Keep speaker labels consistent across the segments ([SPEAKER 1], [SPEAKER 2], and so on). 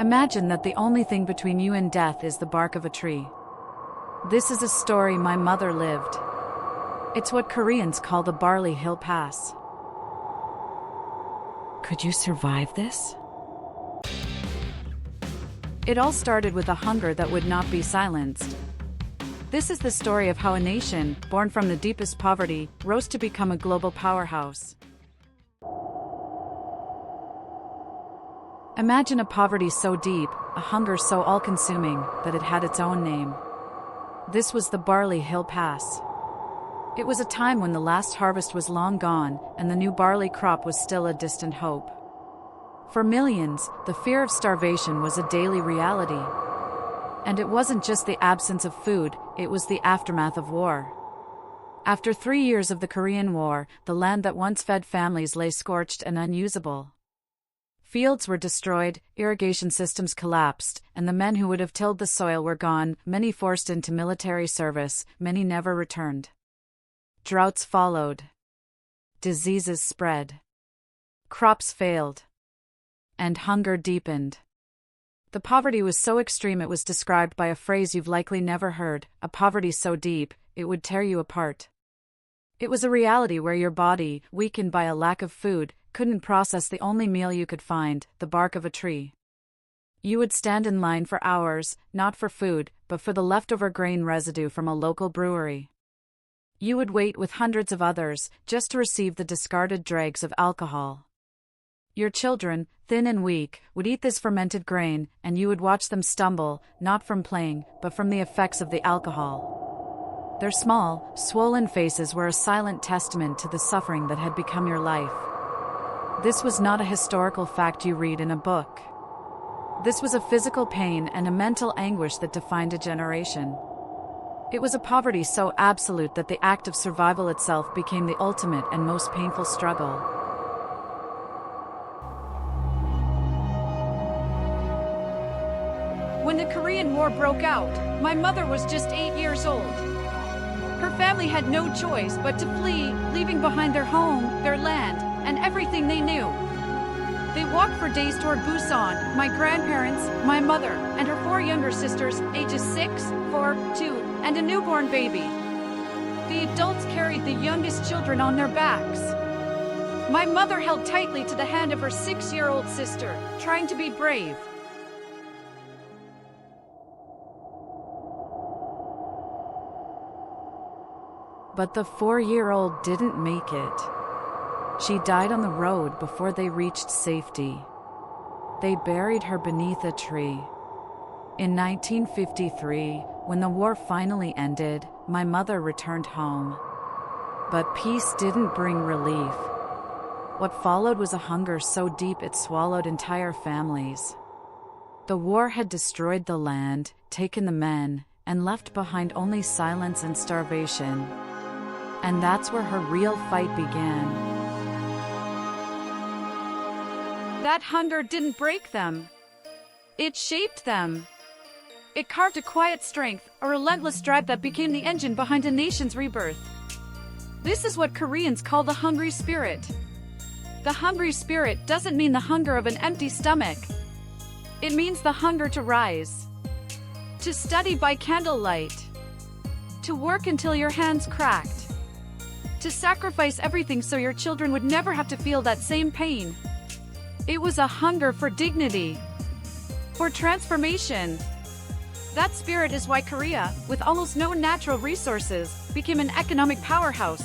[SPEAKER 1] Imagine that the only thing between you and death is the bark of a tree. This is a story my mother lived. It's what Koreans call the Barley Hill Pass. Could you survive this? It all started with a hunger that would not be silenced. This is the story of how a nation, born from the deepest poverty, rose to become a global powerhouse. Imagine a poverty so deep, a hunger so all-consuming, that it had its own name. This was the Barley Hill Pass. It was a time when the last harvest was long gone, and the new barley crop was still a distant hope. For millions, the fear of starvation was a daily reality. And it wasn't just the absence of food, it was the aftermath of war. After 3 years of the Korean War, the land that once fed families lay scorched and unusable. Fields were destroyed, irrigation systems collapsed, and the men who would have tilled the soil were gone, many forced into military service, many never returned. Droughts followed. Diseases spread. Crops failed. And hunger deepened. The poverty was so extreme it was described by a phrase you've likely never heard, a poverty so deep, it would tear you apart. It was a reality where your body, weakened by a lack of food, couldn't process the only meal you could find, the bark of a tree. You would stand in line for hours, not for food, but for the leftover grain residue from a local brewery. You would wait with hundreds of others, just to receive the discarded dregs of alcohol. Your children, thin and weak, would eat this fermented grain, and you would watch them stumble, not from playing, but from the effects of the alcohol. Their small, swollen faces were a silent testament to the suffering that had become your life. This was not a historical fact you read in a book. This was a physical pain and a mental anguish that defined a generation. It was a poverty so absolute that the act of survival itself became the ultimate and most painful struggle.
[SPEAKER 2] When the Korean War broke out, my mother was just 8 years old. Her family had no choice but to flee, leaving behind their home, their land, and everything they knew. They walked for days toward Busan, my grandparents, my mother, and her 4 younger sisters, ages 6, 4, 2, and a newborn baby. The adults carried the youngest children on their backs. My mother held tightly to the hand of her 6-year-old sister, trying to be brave.
[SPEAKER 1] But the 4-year-old didn't make it. She died on the road before they reached safety. They buried her beneath a tree. In 1953, when the war finally ended, my mother returned home. But peace didn't bring relief. What followed was a hunger so deep it swallowed entire families. The war had destroyed the land, taken the men, and left behind only silence and starvation. And that's where her real fight began.
[SPEAKER 2] That hunger didn't break them. It shaped them. It carved a quiet strength, a relentless drive that became the engine behind a nation's rebirth. This is what Koreans call the hungry spirit. The hungry spirit doesn't mean the hunger of an empty stomach. It means the hunger to rise. To study by candlelight. To work until your hands cracked. To sacrifice everything so your children would never have to feel that same pain. It was a hunger for dignity. For transformation. That spirit is why Korea, with almost no natural resources, became an economic powerhouse.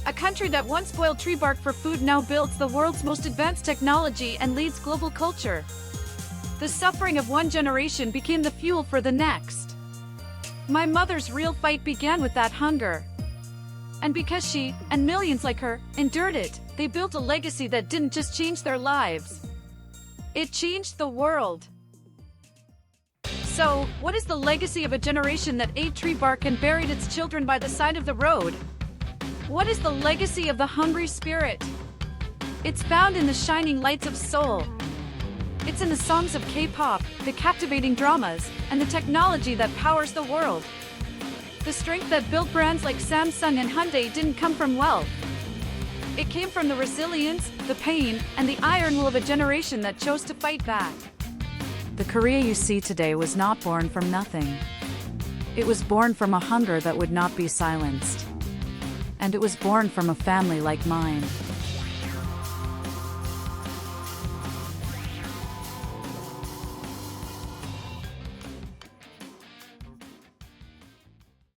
[SPEAKER 2] A country that once boiled tree bark for food now builds the world's most advanced technology and leads global culture. The suffering of one generation became the fuel for the next. My mother's real fight began with that hunger. And because she, and millions like her, endured it, they built a legacy that didn't just change their lives. It changed the world. So, what is the legacy of a generation that ate tree bark and buried its children by the side of the road? What is the legacy of the hungry spirit? It's found in the shining lights of Seoul. It's in the songs of K-pop, the captivating dramas, and the technology that powers the world. The strength that built brands like Samsung and Hyundai didn't come from wealth. It came from the resilience, the pain, and the iron will of a generation that chose to fight back.
[SPEAKER 1] The Korea you see today was not born from nothing. It was born from a hunger that would not be silenced. And it was born from a family like mine.